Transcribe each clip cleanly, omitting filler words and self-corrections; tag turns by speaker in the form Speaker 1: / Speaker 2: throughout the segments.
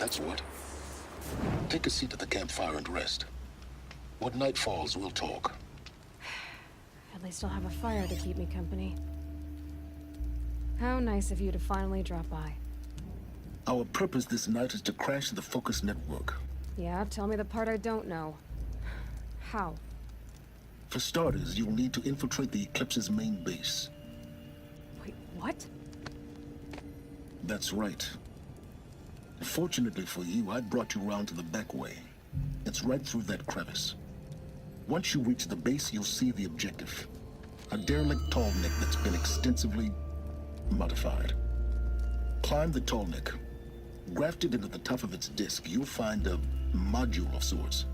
Speaker 1: that's what. Take a seat at the campfire and rest. When night falls, we'll talk.
Speaker 2: At least I'll have a fire to keep me company. How nice of you to finally drop by.
Speaker 1: Our purpose this night is to crash the Focus network.
Speaker 2: Yeah, tell me the part I don't know. How?
Speaker 1: For starters, you'll need to infiltrate the Eclipse's main base.
Speaker 2: Wait, what?
Speaker 1: That's right. Fortunately for you, I brought you round to the back way. It's right through that crevice. Once you reach the base, you'll see the objective. A derelict tall neck that's been extensively modified. Climb the tall neck. Grafted into the top of its disk, you'll find a module of sorts.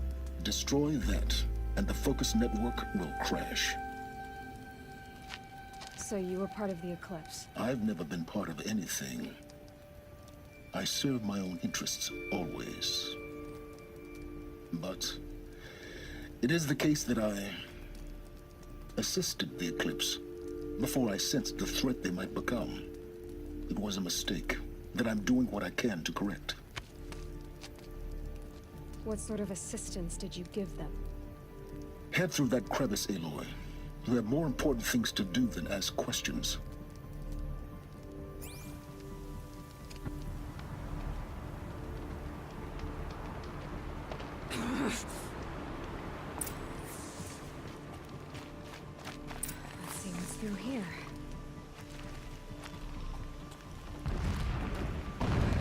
Speaker 1: Destroy that, and the Focus network will crash.
Speaker 2: So you were part of the Eclipse?
Speaker 1: I've never been part of anything. I serve my own interests, always. But it is the case that I assisted the Eclipse before I sensed the threat they might become. It was a mistake that I'm doing what I can to correct.
Speaker 2: What sort of assistance did you give them?
Speaker 1: Head through that crevice, Aloy. You have more important things to do than ask questions.
Speaker 2: Let's see what's through here.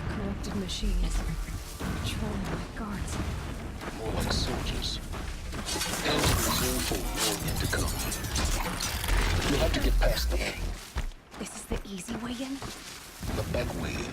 Speaker 2: Corrupted machines. Patrolling like guards.
Speaker 1: More like soldiers. And to reserve for war yet to come. You'll have to get past them.
Speaker 2: This is the easy way in?
Speaker 1: The back way in.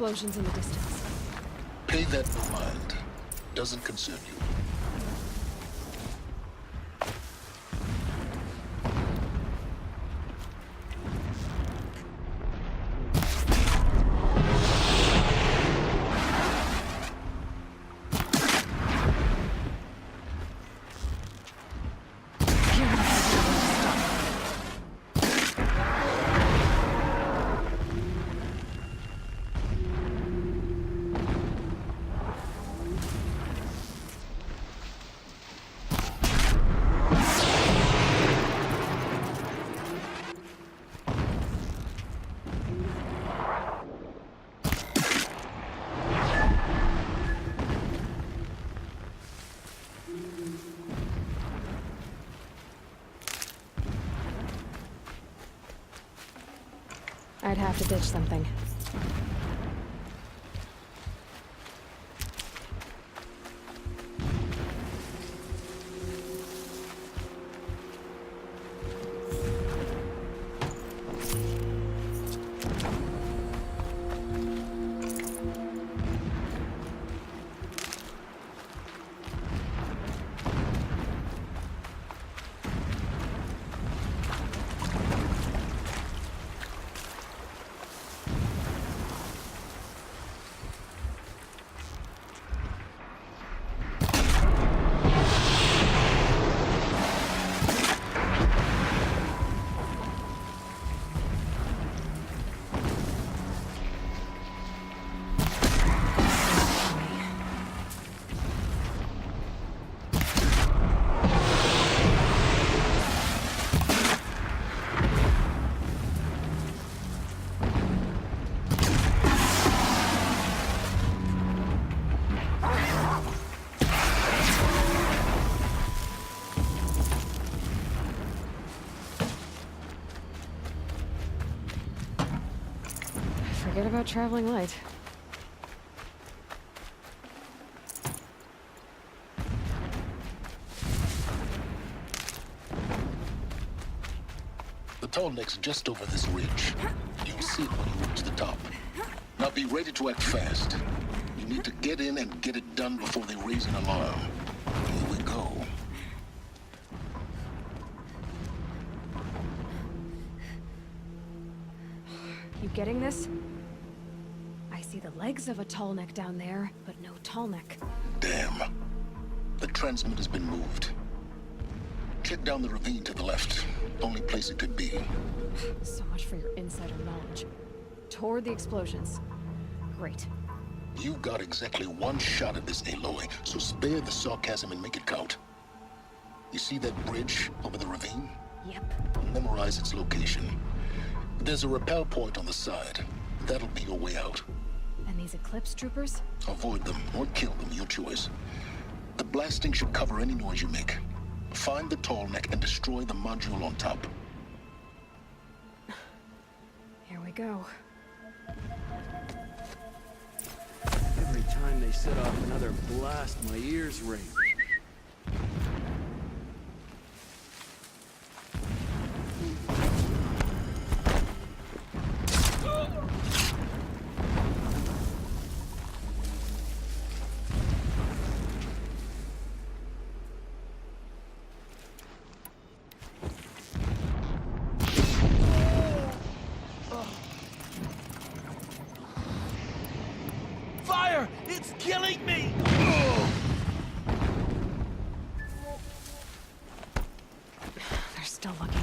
Speaker 2: explosions in the distance.
Speaker 1: Pay that no mind. Doesn't concern you.
Speaker 2: I'd have to ditch something. Forget about traveling light.
Speaker 1: The tall neck's just over this ridge. You'll see it when you reach the top. Now be ready to act fast. You need to get in and get it done before they raise an alarm. Here we go.
Speaker 2: You getting this? I see the legs of a tall neck down there, but no tall neck.
Speaker 1: Damn. The transmitter's been moved. Check down the ravine to the left. Only place it could be.
Speaker 2: So much for your insider knowledge. Toward the explosions. Great.
Speaker 1: You've got exactly one shot at this, Aloy, so spare the sarcasm and make it count. You see that bridge over the ravine?
Speaker 2: Yep.
Speaker 1: Memorize its location. There's a rappel point on the side. That'll be your way out.
Speaker 2: And these Eclipse troopers?
Speaker 1: Avoid them or kill them, your choice. The blasting should cover any noise you make. Find the tall neck and destroy the module on top.
Speaker 2: Here we go.
Speaker 3: Every time they set off another blast, my ears ring. Fire! It's killing me!
Speaker 2: They're still looking.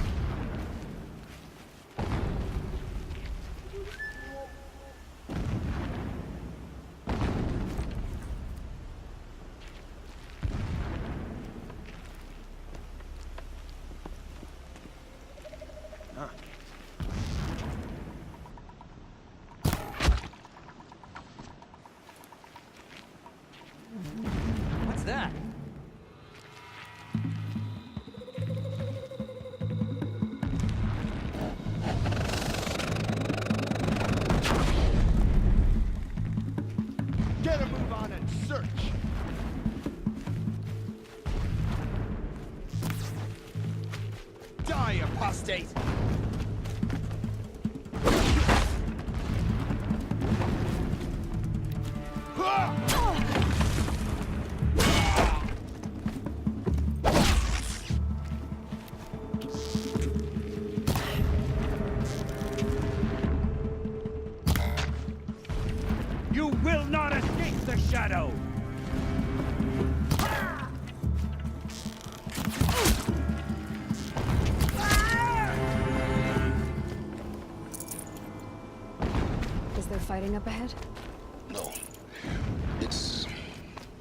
Speaker 4: will not escape the shadow!
Speaker 2: Is there fighting up ahead?
Speaker 1: No. It's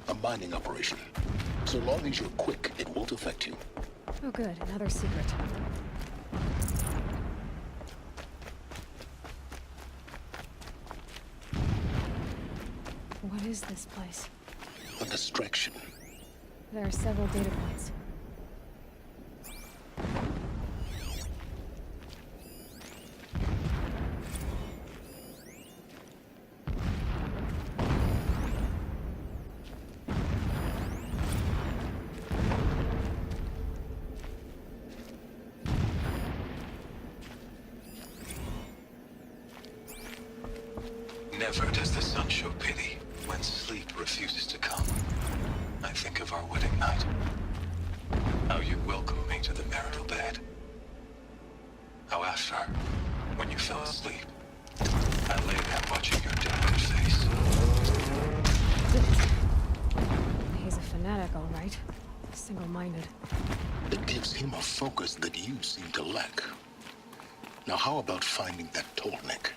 Speaker 1: a mining operation. So long as you're quick, it won't affect you.
Speaker 2: Oh good, another secret. What is this place?
Speaker 1: A distraction.
Speaker 2: There are several data points.
Speaker 5: Never does the sun show pity when sleep refuses to come. I think of our wedding night. How you welcomed me to the marital bed. How after, when you fell asleep, I lay there watching your delicate face.
Speaker 2: He's a fanatic, all right. Single-minded.
Speaker 1: It gives him a focus that you seem to lack. Now how about finding that Tolnek?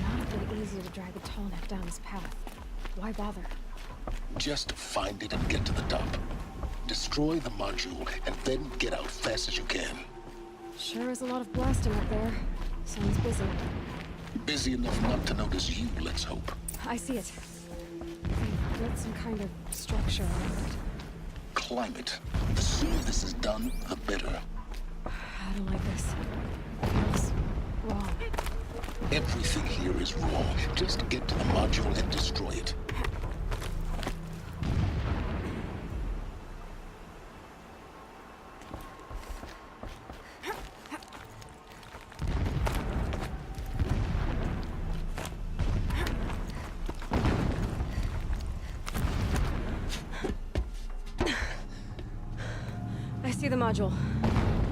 Speaker 2: Not been easy to drag a Tallneck down this path. Why bother?
Speaker 1: Just find it and get to the top. Destroy the module and then get out fast as you can.
Speaker 2: Sure is a lot of blasting up there. Someone's busy.
Speaker 1: Busy enough not to notice you, let's hope.
Speaker 2: I see it. They've built some kind of structure around it.
Speaker 1: Climb it. The sooner this is done, the better.
Speaker 2: I don't like this. Feels wrong.
Speaker 1: Everything here is wrong. Just get to the module and destroy it.
Speaker 2: I see the module.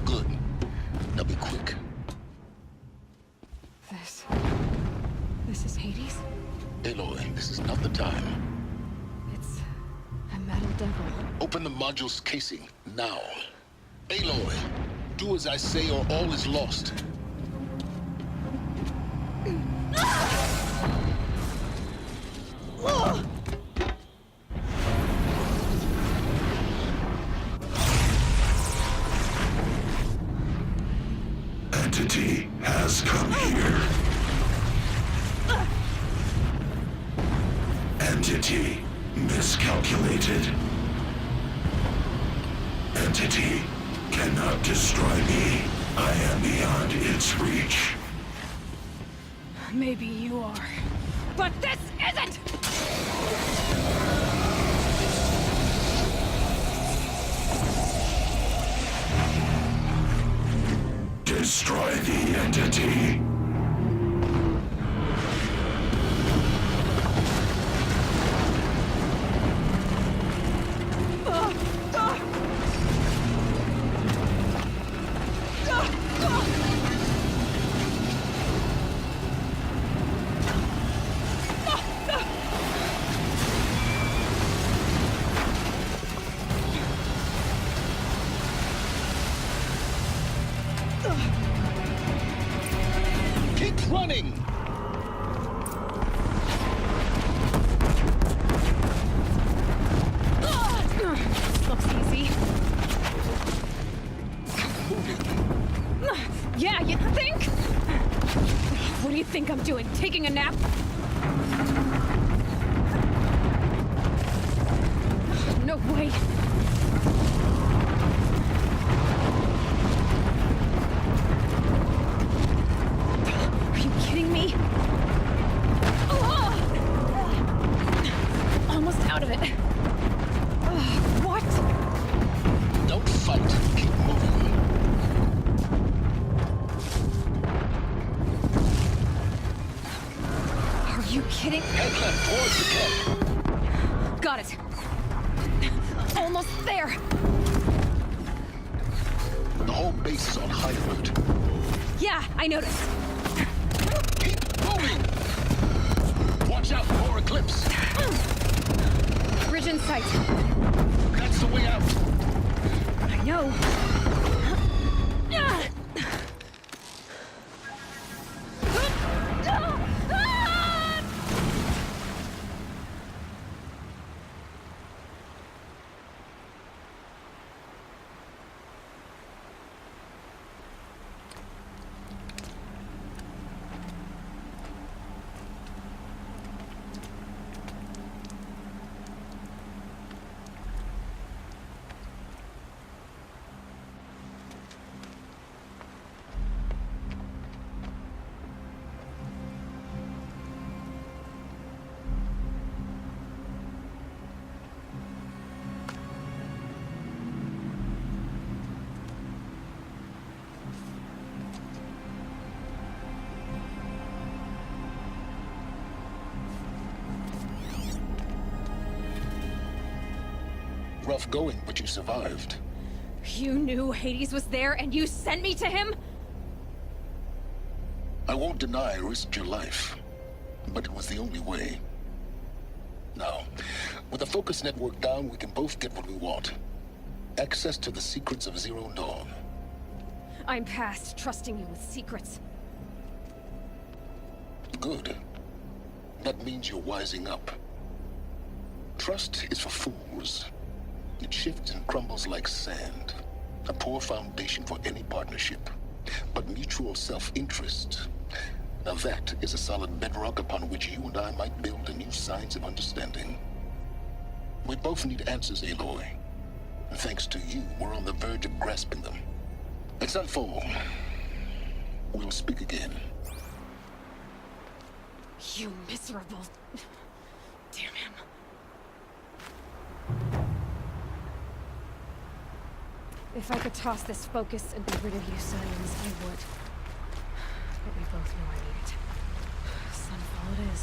Speaker 1: Good. Now be quick.
Speaker 2: This is Hades?
Speaker 1: Aloy, this is not the time.
Speaker 2: It's a metal devil.
Speaker 1: Open the module's casing, now. Aloy, do as I say or all is lost.
Speaker 6: Entity has come here. Entity miscalculated. Entity cannot destroy me. I am beyond its reach.
Speaker 2: Maybe you are. But this isn't!
Speaker 6: Destroy the entity.
Speaker 1: Keep running!
Speaker 2: Looks easy. Yeah, you think? What do you think I'm doing? Taking a nap? No way. Are you kidding me? Almost out of it. What?
Speaker 1: Don't fight. Keep moving.
Speaker 2: Are you kidding?
Speaker 1: Head left towards the camp.
Speaker 2: Got it. Almost there.
Speaker 1: The whole base is on high alert.
Speaker 2: Yeah, I noticed.
Speaker 1: Keep moving! Watch Watch out for Eclipse!
Speaker 2: Bridge in sight.
Speaker 1: That's the way out!
Speaker 2: I know.
Speaker 1: Rough going, but you survived.
Speaker 2: You knew Hades was there and you sent me to him?
Speaker 1: I won't deny I risked your life, but it was the only way. Now, with the focus network down, we can both get what we want. Access to the secrets of Zero Dawn.
Speaker 2: I'm past trusting you with secrets.
Speaker 1: Good. That means you're wising up. Trust is for fools. It shifts and crumbles like sand. A poor foundation for any partnership. But mutual self-interest. Now that is a solid bedrock upon which you and I might build a new science of understanding. We both need answers, Aloy. And thanks to you, we're on the verge of grasping them. It's unfold. We'll speak again.
Speaker 2: You miserable... Damn him. If I could toss this focus and be rid of you, Science, I would. But we both know I need it. Sunfall it is.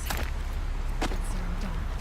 Speaker 2: Zero Dawn.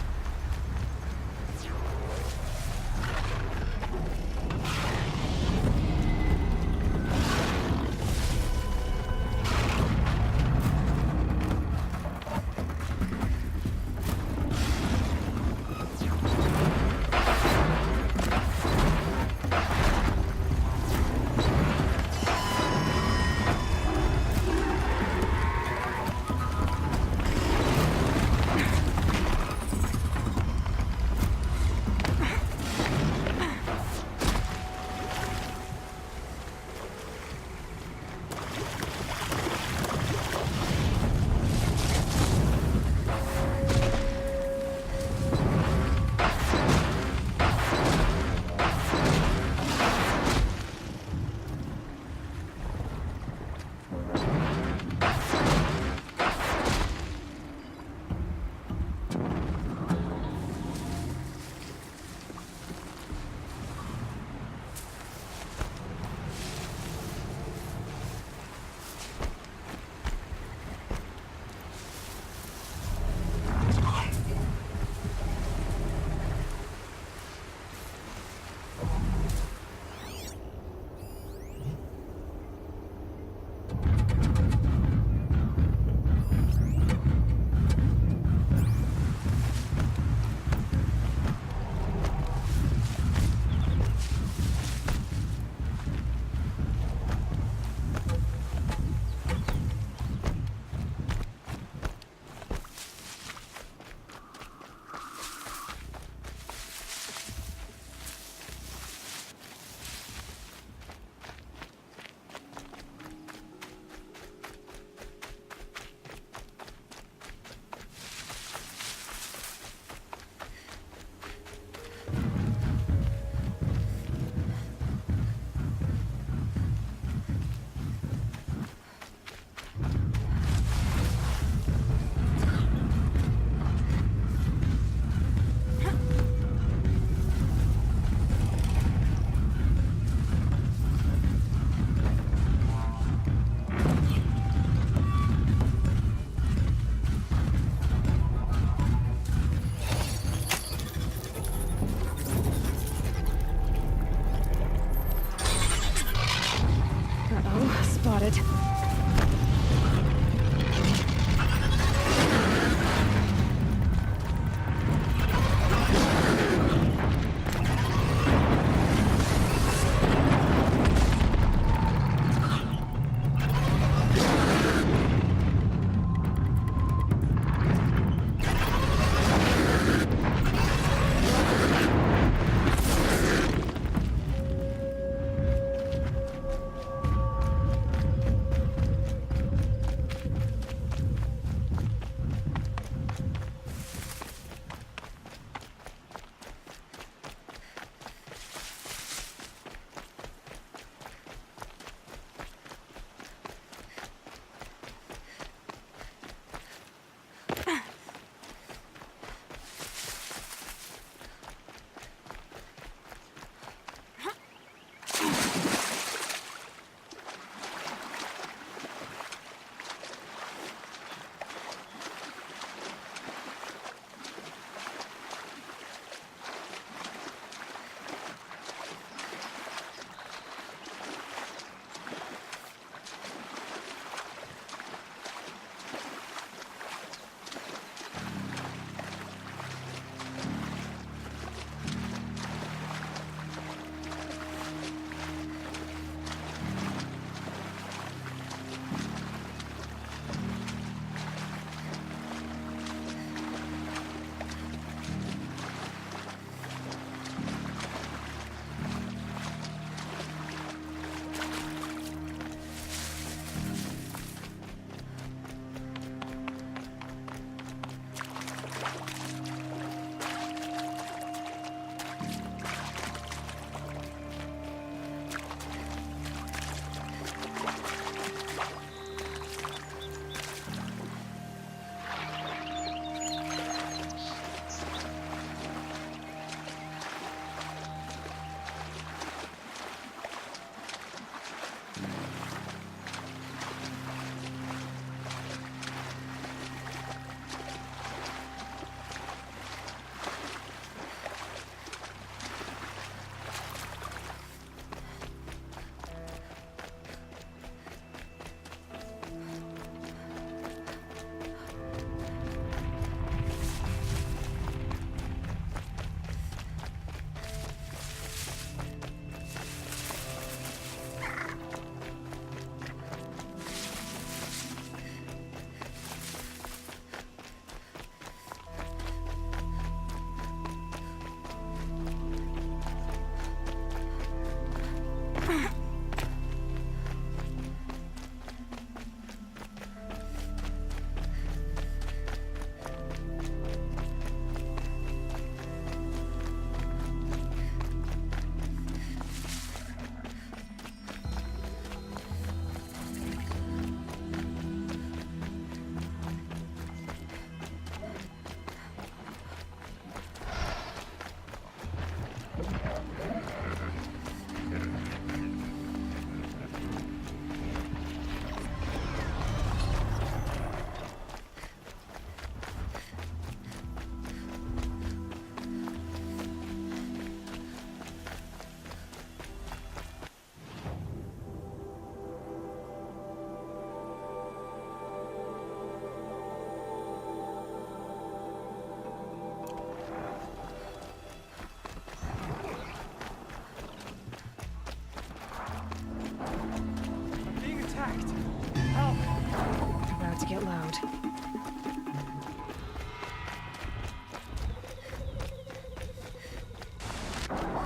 Speaker 2: Quiet loud.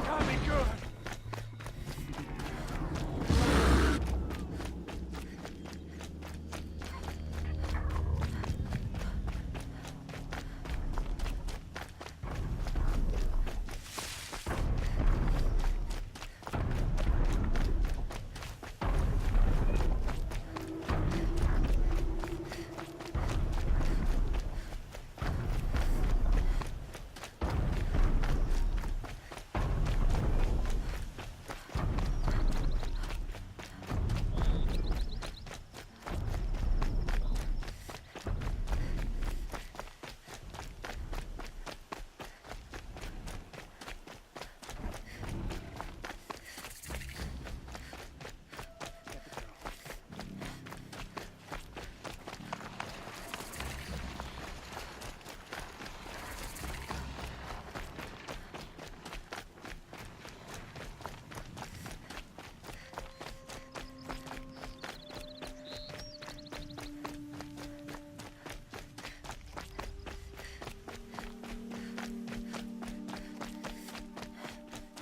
Speaker 4: Tommy, good.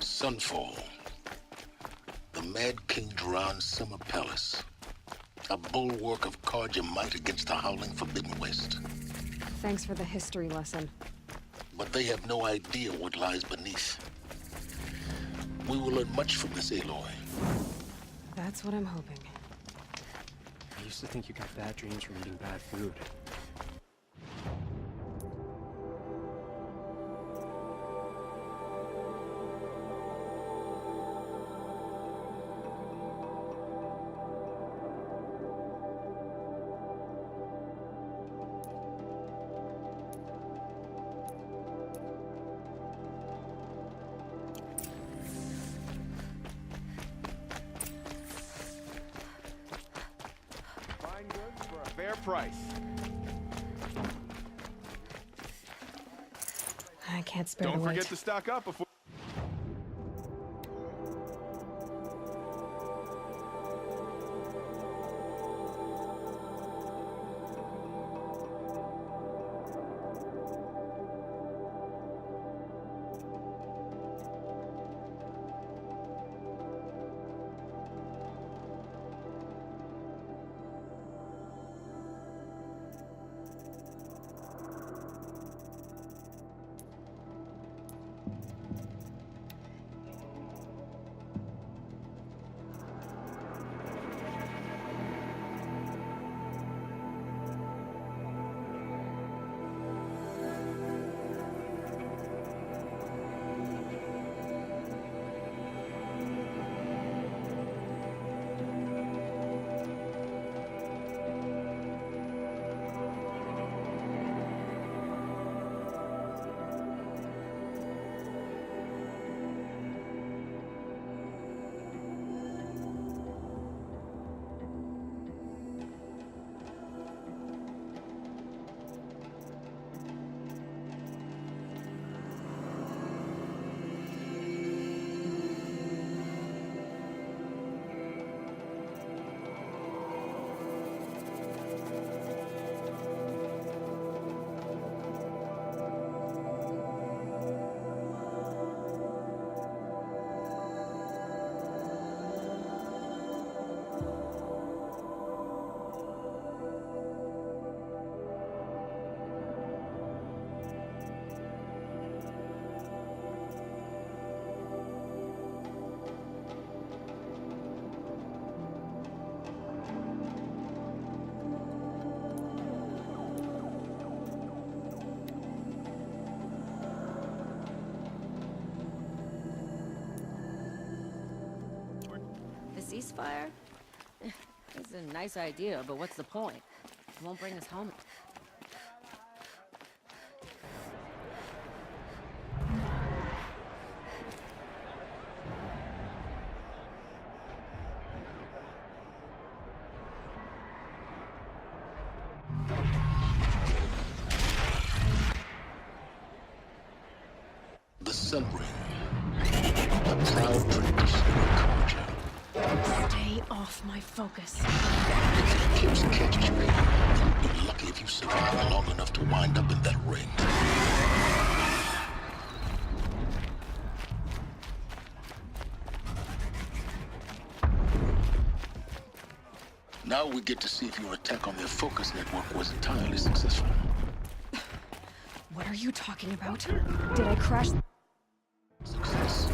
Speaker 1: Sunfall. The Mad King Duran Summer Palace. A bulwark of Carja might against the howling Forbidden West.
Speaker 2: Thanks for the history lesson.
Speaker 1: But they have no idea what lies beneath. We will learn much from this, Aloy.
Speaker 2: That's what I'm hoping.
Speaker 3: I used to think you got bad dreams from eating bad food.
Speaker 4: Fine goods for a fair price.
Speaker 2: I can't spare
Speaker 4: Don't
Speaker 2: the wait.
Speaker 4: forget to stock up before.
Speaker 7: Ceasefire? It's a nice idea, but what's the point? It won't bring us home.
Speaker 1: The Sun Ring. A proud tradition of culture.
Speaker 2: Stay off my focus.
Speaker 1: If it keeps catching me, Now we get to see if your attack on their focus network was entirely successful.
Speaker 2: What are you talking about? Did I crash?
Speaker 1: Success.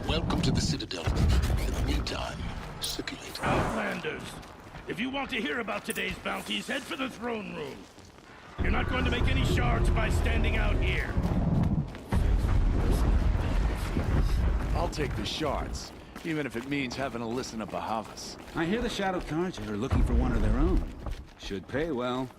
Speaker 1: Welcome to the Citadel. In the meantime, circulate.
Speaker 8: Outlanders! If you want to hear about today's bounties, head for the throne room. You're not going to make any shards by standing out here.
Speaker 3: I'll take the shards, even if it means having to listen to Bahavas.
Speaker 9: I hear the Shadow Cards are looking for one of their own. Should pay well.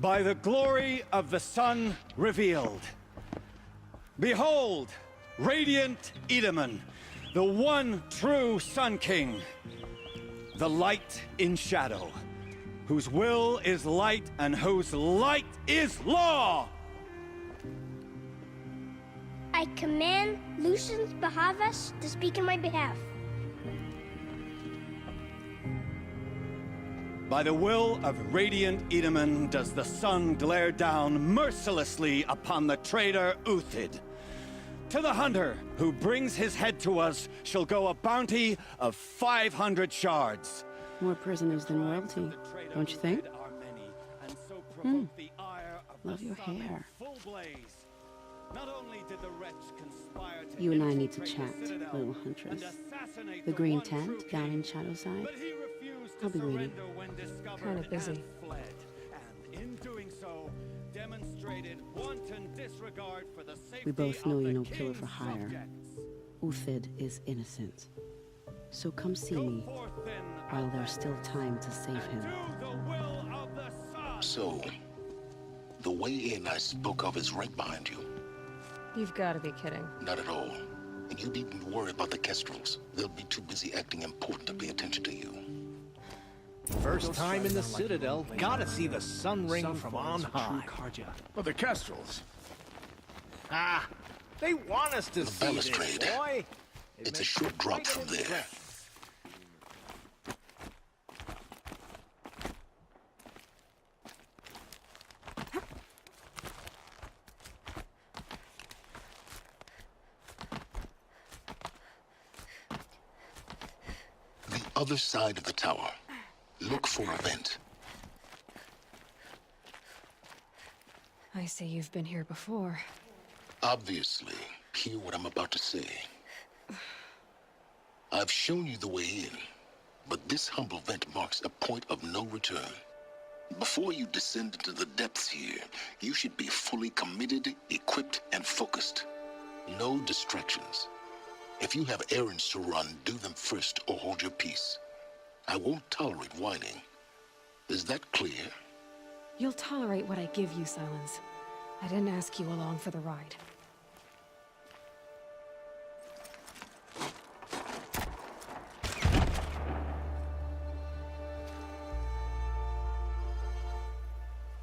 Speaker 10: By the glory of the sun revealed. Behold, radiant Edaman, the one true Sun King. The light in shadow, whose will is light and whose light is law!
Speaker 11: I command Lucius Bahavas to speak in my behalf.
Speaker 10: By the will of radiant Edaman does the sun glare down mercilessly upon the traitor Uthid. To the hunter who brings his head to us shall go a bounty of 500 shards.
Speaker 7: More prisoners than royalty, don't you think? Love your hair. You and I need to chat, little huntress. The green tent down in Shadowside. I'll be waiting.
Speaker 2: Kinda busy.
Speaker 7: We both know you're no killer for hire. Uthid is innocent. So come see me while there's still time to save him.
Speaker 1: So, the way in I spoke of is right behind you.
Speaker 2: You've got to be kidding.
Speaker 1: Not at all. And you needn't worry about the Kestrels. They'll be too busy acting important to pay attention to you.
Speaker 12: First time in the Citadel, gotta see the sun ring from on high.
Speaker 4: Well, the Kestrels.
Speaker 12: Ah, they want us to see this,
Speaker 1: balustrade.
Speaker 12: boy.
Speaker 1: It's a short drop from there. The other side of the tower. Look for a vent.
Speaker 2: I see you've been here before.
Speaker 1: Obviously, hear what I'm about to say. I've shown you the way in, but this humble vent marks a point of no return. Before you descend into the depths here, you should be fully committed, equipped, and focused. No distractions. If you have errands to run, do them first or hold your peace. I won't tolerate whining. Is that clear?
Speaker 2: You'll tolerate what I give you, Silence. I didn't ask you along for the ride.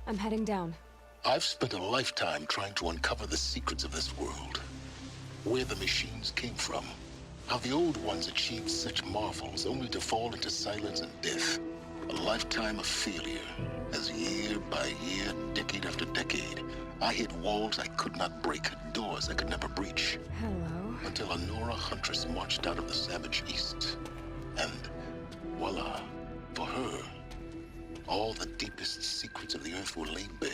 Speaker 2: I'm heading down.
Speaker 1: I've spent a lifetime trying to uncover the secrets of this world. Where the machines came from. How the old ones achieved such marvels only to fall into silence and death. A lifetime of failure, as year by year, decade after decade, I hit walls I could not break, doors I could never breach.
Speaker 2: Hello.
Speaker 1: Until a Nora huntress marched out of the savage east. And voila, for her, all the deepest secrets of the earth were laid bare.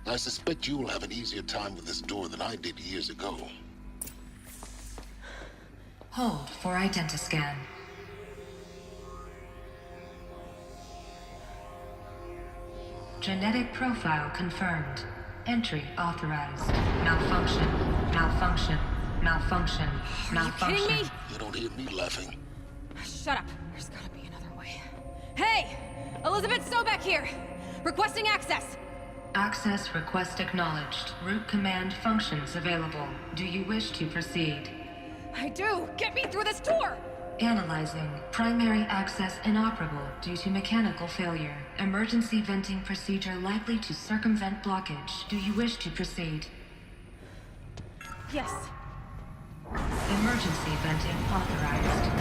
Speaker 1: I suspect you'll have an easier time with this door than I did years ago.
Speaker 13: Hold for identiscan. Genetic profile confirmed. Entry authorized. Malfunction. Malfunction. Malfunction. Malfunction.
Speaker 2: Are you kidding me?
Speaker 1: You don't hear me laughing.
Speaker 2: Shut up. There's gotta be another way. Hey! Elizabeth Sobeck here! Requesting access!
Speaker 13: Access request acknowledged. Root command functions available. Do you wish to proceed?
Speaker 2: I do! Get me through this door!
Speaker 13: Analyzing. Primary access inoperable due to mechanical failure. Emergency venting procedure likely to circumvent blockage. Do you wish to proceed?
Speaker 2: Yes.
Speaker 13: Emergency venting authorized.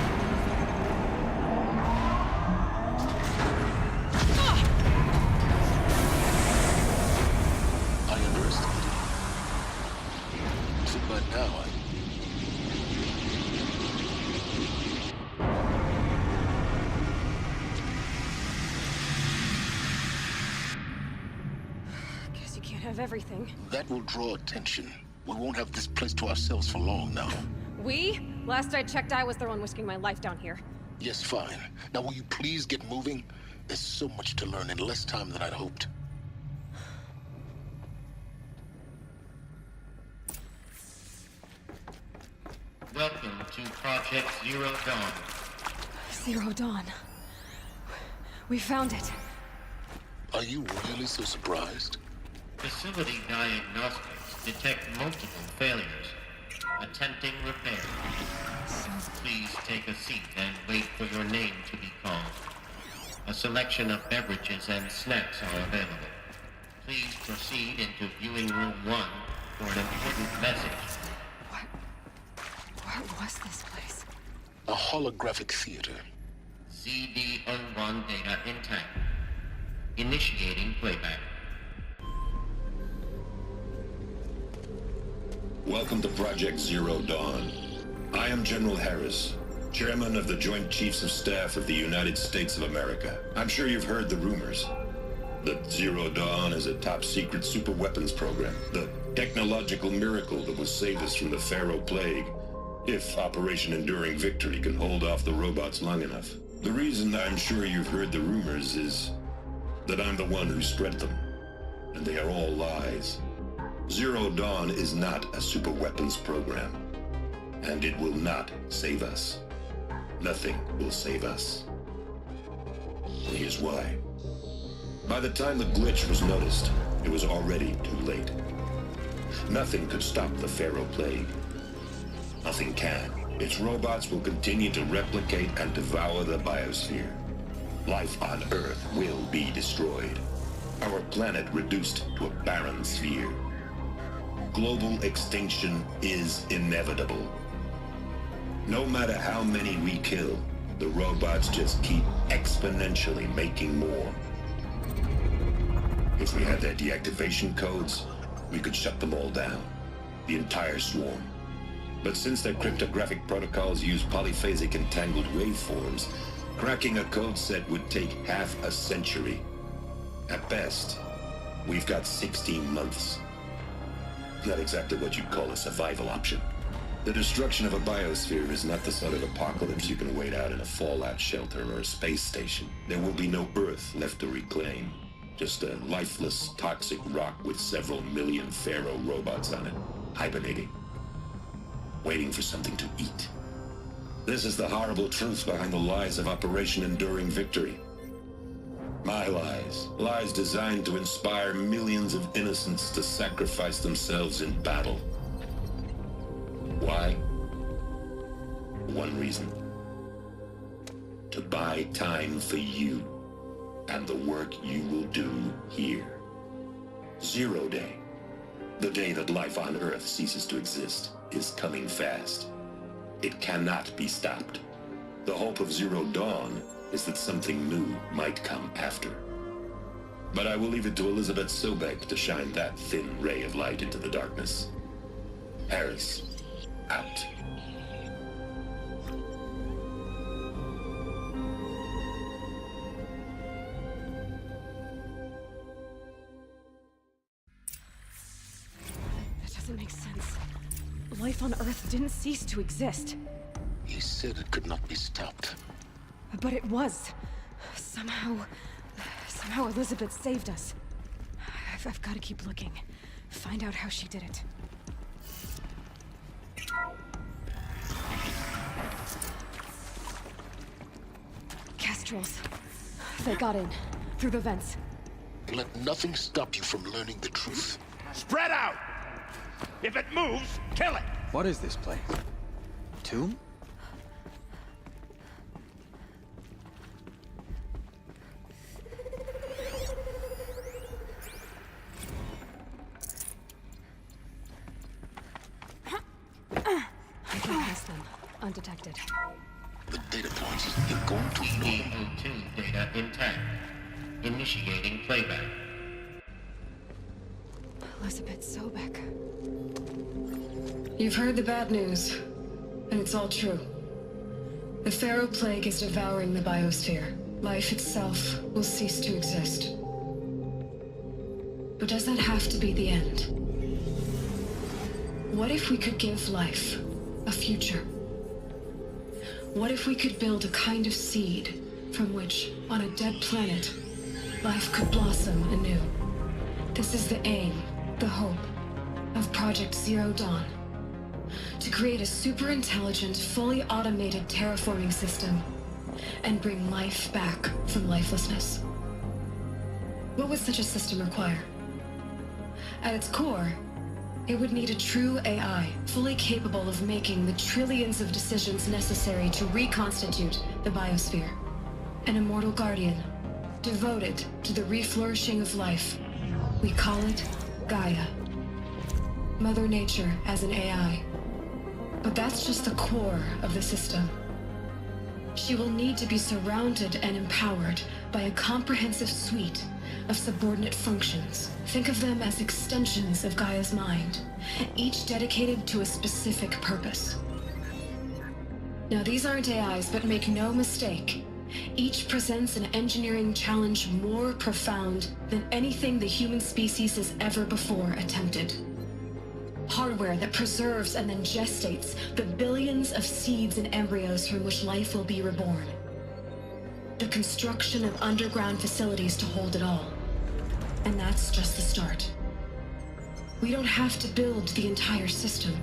Speaker 2: you can't have everything.
Speaker 1: That will draw attention. We won't have this place to ourselves for long now.
Speaker 2: We? Last I checked, I was the one risking my life down here.
Speaker 1: Yes, fine. Now will you please get moving? There's so much to learn in less time than I'd hoped.
Speaker 14: Welcome to Project Zero Dawn.
Speaker 2: Zero Dawn. We found it.
Speaker 1: Are you really so surprised?
Speaker 14: Facility diagnostics detect multiple failures. Attempting repair. Please take a seat and wait for your name to be called. A selection of beverages and snacks are available. Please proceed into viewing room 1 for an important message.
Speaker 2: What was this place?
Speaker 1: A holographic theater.
Speaker 14: CD01 data intact. Initiating playback.
Speaker 6: Welcome to Project Zero Dawn. I am General Harris, Chairman of the Joint Chiefs of Staff of the United States of America. I'm sure you've heard the rumors that Zero Dawn is a top-secret super-weapons program, the technological miracle that will save us from the Pharaoh Plague, if Operation Enduring Victory can hold off the robots long enough. The reason I'm sure you've heard the rumors is that I'm the one who spread them, and they are all lies. Zero Dawn is not a super-weapons program, and it will not save us. Nothing will save us. And here's why. By the time the glitch was noticed, it was already too late. Nothing could stop the Pharaoh Plague. Nothing can. Its robots will continue to replicate and devour the biosphere. Life on Earth will be destroyed. Our planet reduced to a barren sphere. Global extinction is inevitable. No matter how many we kill, the robots just keep exponentially making more. If we had their deactivation codes, we could shut them all down. The entire swarm. But since their cryptographic protocols use polyphasic entangled waveforms, cracking a code set would take half a century. At best, we've got 16 months. Not exactly what you'd call a survival option. The destruction of a biosphere is not the sort of apocalypse you can wait out in a fallout shelter or a space station. There will be no Earth left to reclaim. Just a lifeless, toxic rock with several million Pharaoh robots on it, hibernating, waiting for something to eat. This is the horrible truth behind the lies of Operation Enduring Victory. My lies. Lies designed to inspire millions of innocents to sacrifice themselves in battle. Why? One reason. To buy time for you and the work you will do here. Zero Day, the day that life on Earth ceases to exist, is coming fast. It cannot be stopped. The hope of Zero Dawn is that something new might come after. But I will leave it to Elizabeth Sobek to shine that thin ray of light into the darkness. Harris, out.
Speaker 2: That doesn't make sense. Life on Earth didn't cease to exist.
Speaker 1: He said it could not be stopped.
Speaker 2: But it was. Somehow Elizabeth saved us. I've got to keep looking. Find out how she did it. Kestrels. They got in. Through the vents.
Speaker 1: Let nothing stop you from learning the truth.
Speaker 8: Spread out! If it moves, kill it!
Speaker 9: What is this place? Tomb?
Speaker 2: I can pass them, undetected.
Speaker 1: The data points, they're going to ignore.
Speaker 14: CD02 data intact. Initiating playback.
Speaker 2: Elizabeth Sobek.
Speaker 15: You've heard the bad news, and it's all true. The Pharaoh Plague is devouring the biosphere. Life itself will cease to exist. But does that have to be the end? What if we could give life a future? What if we could build a kind of seed from which, on a dead planet, life could blossom anew? This is the aim, the hope, of Project Zero Dawn. To create a super-intelligent, fully automated terraforming system and bring life back from lifelessness. What would such a system require? At its core, it would need a true AI, fully capable of making the trillions of decisions necessary to reconstitute the biosphere. An immortal guardian, devoted to the reflourishing of life. We call it Gaia. Mother Nature as an AI. But that's just the core of the system. She will need to be surrounded and empowered by a comprehensive suite of subordinate functions. Think of them as extensions of Gaia's mind, each dedicated to a specific purpose. Now, these aren't AIs, but make no mistake, each presents an engineering challenge more profound than anything the human species has ever before attempted. Hardware that preserves and then gestates the billions of seeds and embryos from which life will be reborn. The construction of underground facilities to hold it all. And that's just the start. We don't have to build the entire system.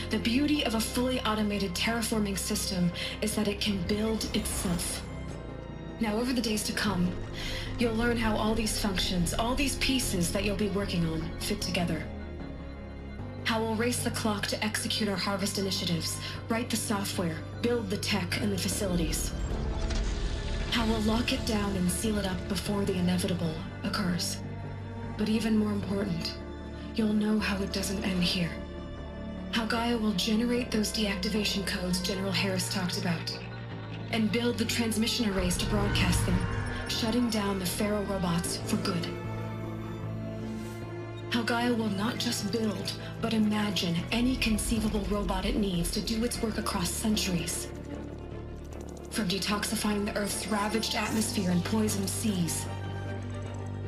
Speaker 15: The beauty of a fully automated terraforming system is that it can build itself. Now, over the days to come, you'll learn how all these functions, all these pieces that you'll be working on, fit together. How we'll race the clock to execute our harvest initiatives, write the software, build the tech and the facilities. How we'll lock it down and seal it up before the inevitable occurs. But even more important, you'll know how it doesn't end here. How Gaia will generate those deactivation codes General Harris talked about, and build the transmission arrays to broadcast them, shutting down the Pharaoh robots for good. How Gaia will not just build, but imagine any conceivable robot it needs to do its work across centuries. From detoxifying the Earth's ravaged atmosphere and poisoned seas,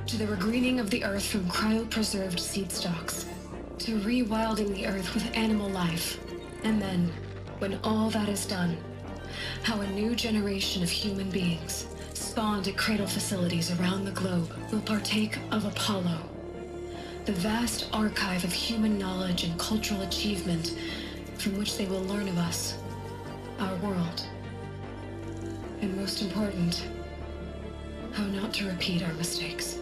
Speaker 15: to the regreening of the Earth from cryopreserved seed stalks, to rewilding the Earth with animal life. And then, when all that is done, how a new generation of human beings, spawned at cradle facilities around the globe, will partake of Apollo, the vast archive of human knowledge and cultural achievement from which they will learn of us, our world. And most important, how not to repeat our mistakes.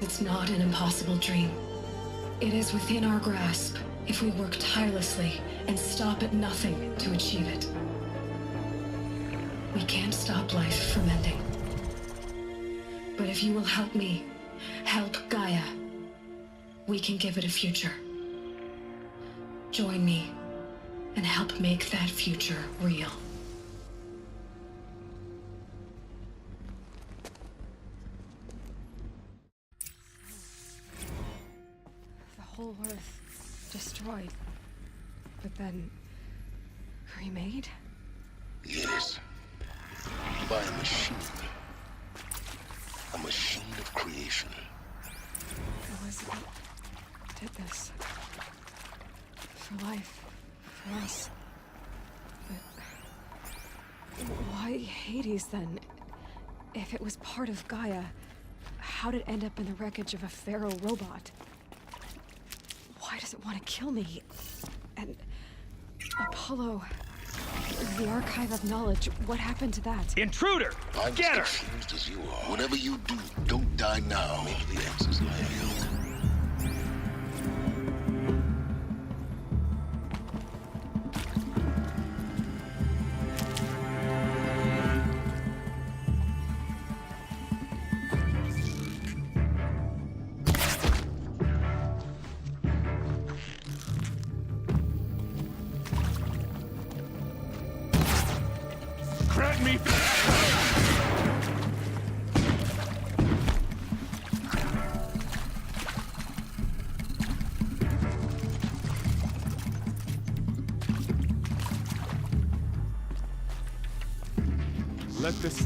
Speaker 15: It's not an impossible dream. It is within our grasp if we work tirelessly and stop at nothing to achieve it. We can't stop life from ending. But if you will help me, help Gaia, we can give it a future. Join me and help make that future real.
Speaker 2: The whole Earth destroyed, but then remade?
Speaker 1: Yes. By a machine. A machine of creation.
Speaker 2: Elizabeth did this. For life. For us. But why Hades then? If it was part of Gaia, how did it end up in the wreckage of a Pharaoh robot? Why does it want to kill me? And Apollo, the archive of knowledge, what happened to that?
Speaker 8: Intruder!
Speaker 1: I'm
Speaker 8: Get her!
Speaker 1: as confused as you are. Whatever you do, don't die now. Maybe the answers lie revealed.
Speaker 8: Grab me!
Speaker 9: Let this...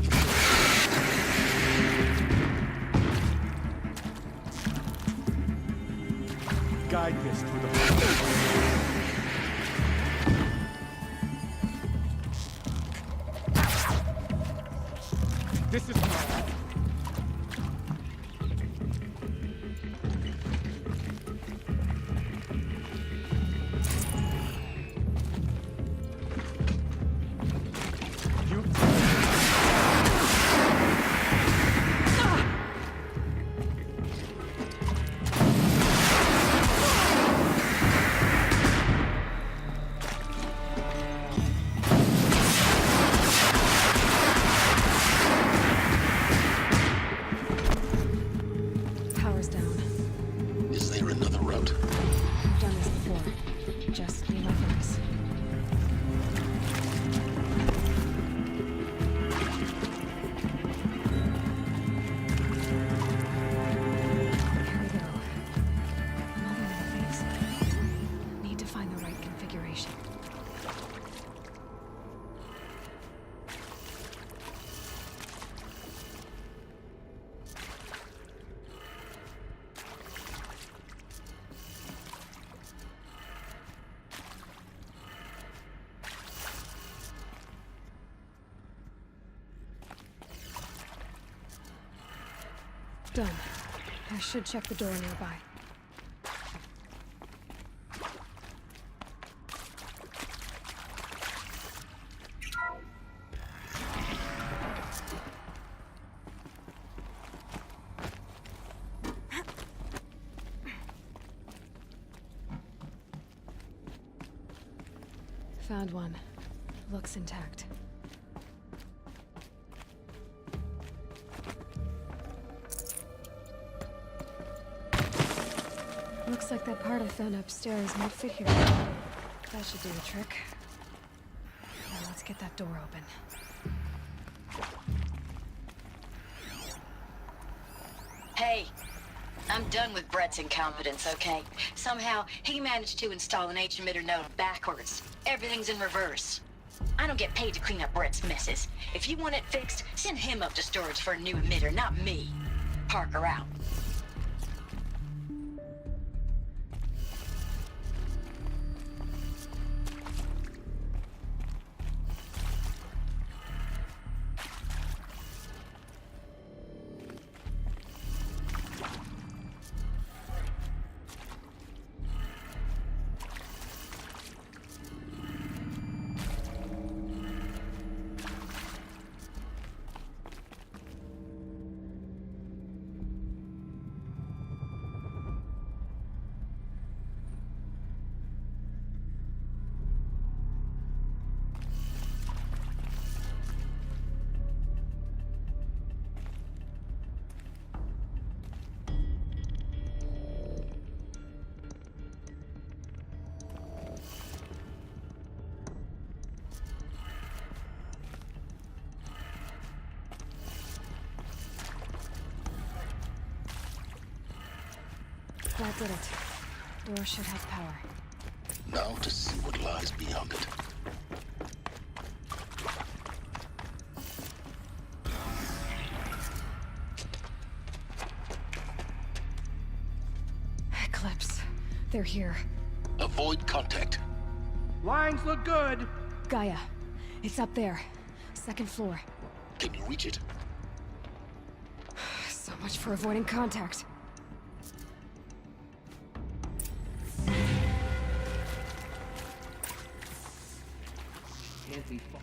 Speaker 10: guide this through the... This is my...
Speaker 2: Power's down.
Speaker 1: Is there another route?
Speaker 2: I've done this before. Just need my focus. Here we go. Another interface. Need to find the right configuration. Done. I should check the door nearby. Found one. Looks intact. Looks like that part I found upstairs might fit here. That should do the trick. Now let's get that door open.
Speaker 16: Hey, I'm done with Brett's incompetence, okay? Somehow, he managed to install an H-emitter node backwards. Everything's in reverse. I don't get paid to clean up Brett's messes. If you want it fixed, send him up to storage for a new emitter, not me. Parker out.
Speaker 2: That did it. Door should have power.
Speaker 1: Now to see what lies beyond it.
Speaker 2: Eclipse. They're here.
Speaker 1: Avoid contact.
Speaker 8: Lines look good.
Speaker 2: Gaia. It's up there. Second floor.
Speaker 1: Can you reach it?
Speaker 2: So much for avoiding contact.
Speaker 12: Can't be fun.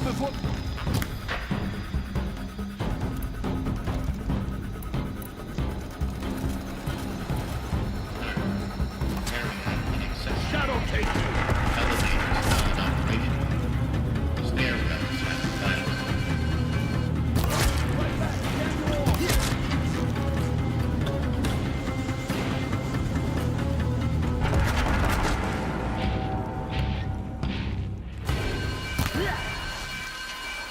Speaker 8: before... Shadow K2!
Speaker 14: Elevators non-operational. Stair belts have silence.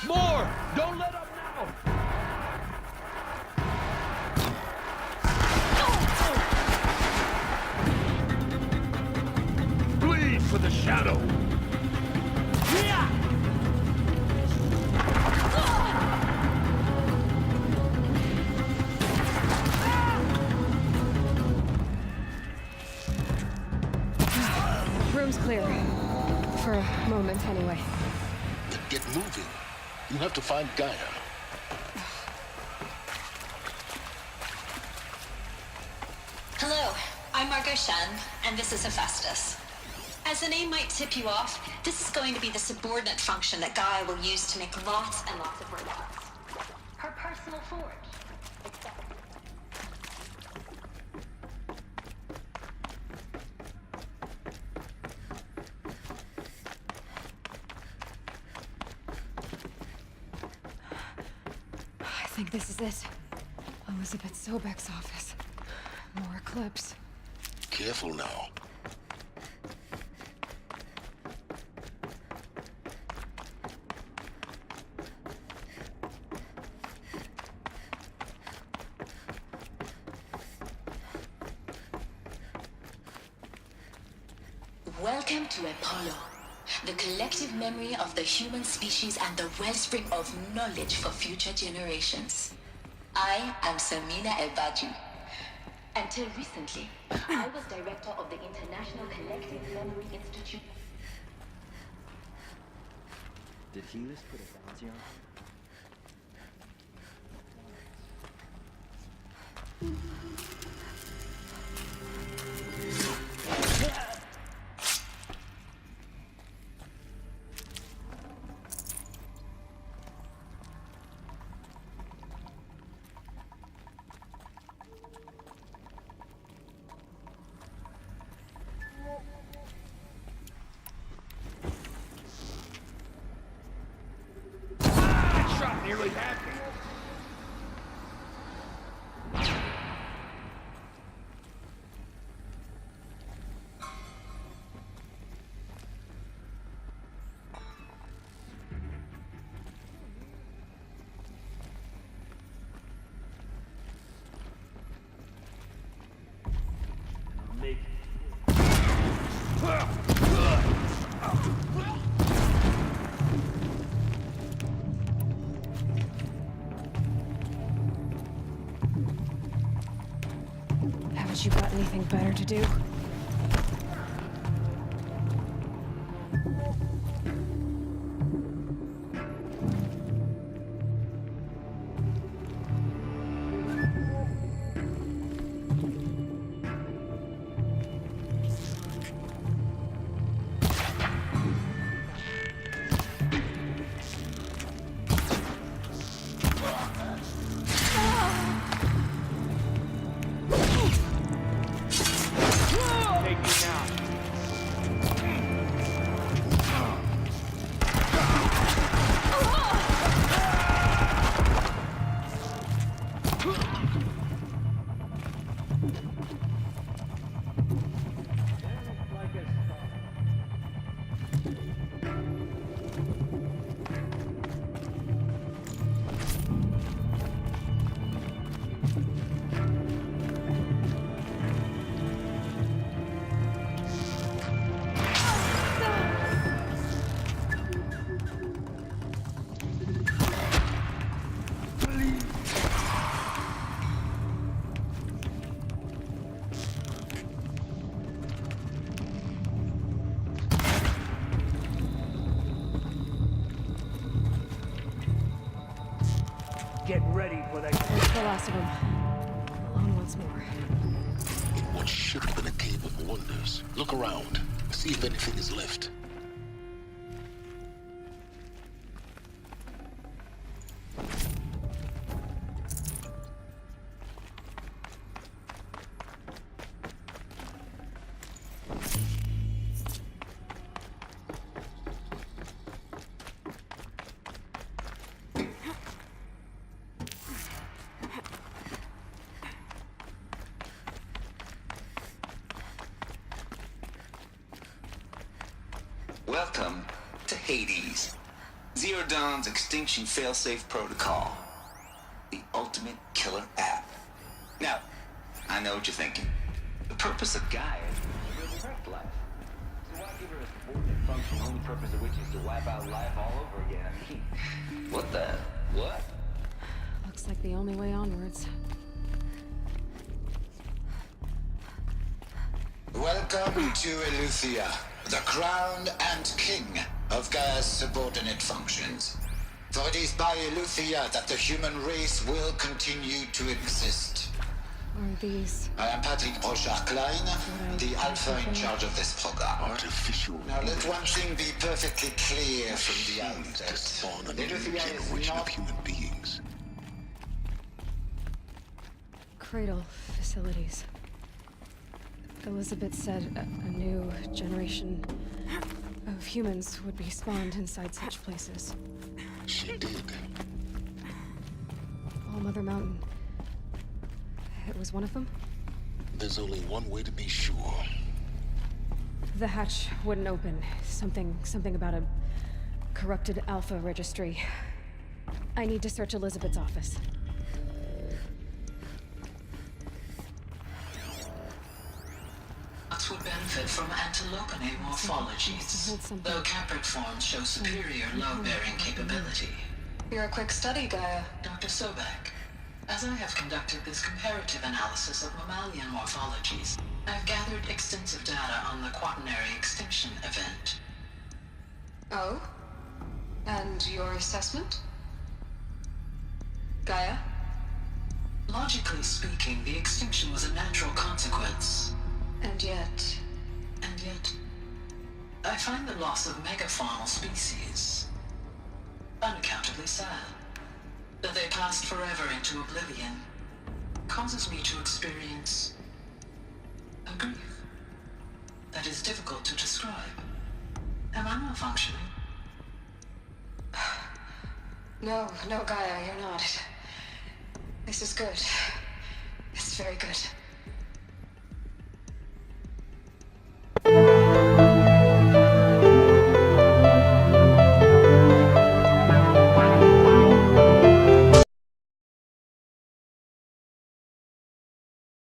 Speaker 8: More! Don't let up now! Bleed for the shadow!
Speaker 2: Room's clear. For a moment, anyway.
Speaker 1: Then get moving. You have to find Gaia.
Speaker 16: Hello, I'm Margot Shen, and this is Hephaestus. As the name might tip you off, this is going to be the subordinate function that Gaia will use to make lots and lots of robots. Her personal forge.
Speaker 2: I think this is it. Elizabeth Sobek's office. More Eclipse.
Speaker 1: Careful now.
Speaker 16: Welcome to Apollo, the collective memory of the human species and the wellspring of knowledge for future generations. I am Samina Ebaju. Until recently, I was director of the International Collective Memory Institute.
Speaker 17: Did Helis put a bounty on?
Speaker 8: Nearly happy. Make
Speaker 2: Haven't you got anything better to do?
Speaker 8: Get ready for that.
Speaker 2: There's the last of them. Alone once more.
Speaker 1: What should have been a cave of wonders. Look around. See if anything is left.
Speaker 5: Welcome to Hades. Zero Dawn's extinction failsafe protocol. The ultimate killer app. Now, I know what you're thinking. The purpose of Gaia is to protect life. So why give her a subordinate function, the only purpose of which is to wipe out life all over again? I mean, what the? What?
Speaker 2: Looks like the only way onwards.
Speaker 18: Welcome to Eleuthia, the crown and king of Gaia's subordinate functions. For it is by Eleuthia that the human race will continue to exist.
Speaker 2: Are these...
Speaker 18: I am Patrick Brochard-Klein, the Alpha in charge of this program.
Speaker 1: Artificial.
Speaker 18: Now let one thing be perfectly clear from the outset.
Speaker 1: Spawn a new generation of human beings.
Speaker 2: Cradle facilities. Elizabeth said a new generation of humans would be spawned inside such places.
Speaker 1: She did.
Speaker 2: All Mother Mountain. It was one of them?
Speaker 1: There's only one way to be sure.
Speaker 2: The hatch wouldn't open. Something about a corrupted Alpha registry. I need to search Elizabeth's office.
Speaker 16: Would benefit from antilopinae morphologies, though Capricorns show superior low-bearing capability. You're a quick study, Gaia. Dr. Sobek. As I have conducted this comparative analysis of mammalian morphologies, I've gathered extensive data on the quaternary extinction event. Oh? And your assessment? Gaia? Logically speaking, the extinction was a natural consequence. And yet, I find the loss of megafaunal species unaccountably sad. That they passed forever into oblivion causes me to experience a grief that is difficult to describe. Am I malfunctioning? No, Gaia, you're not. This is good. It's very good.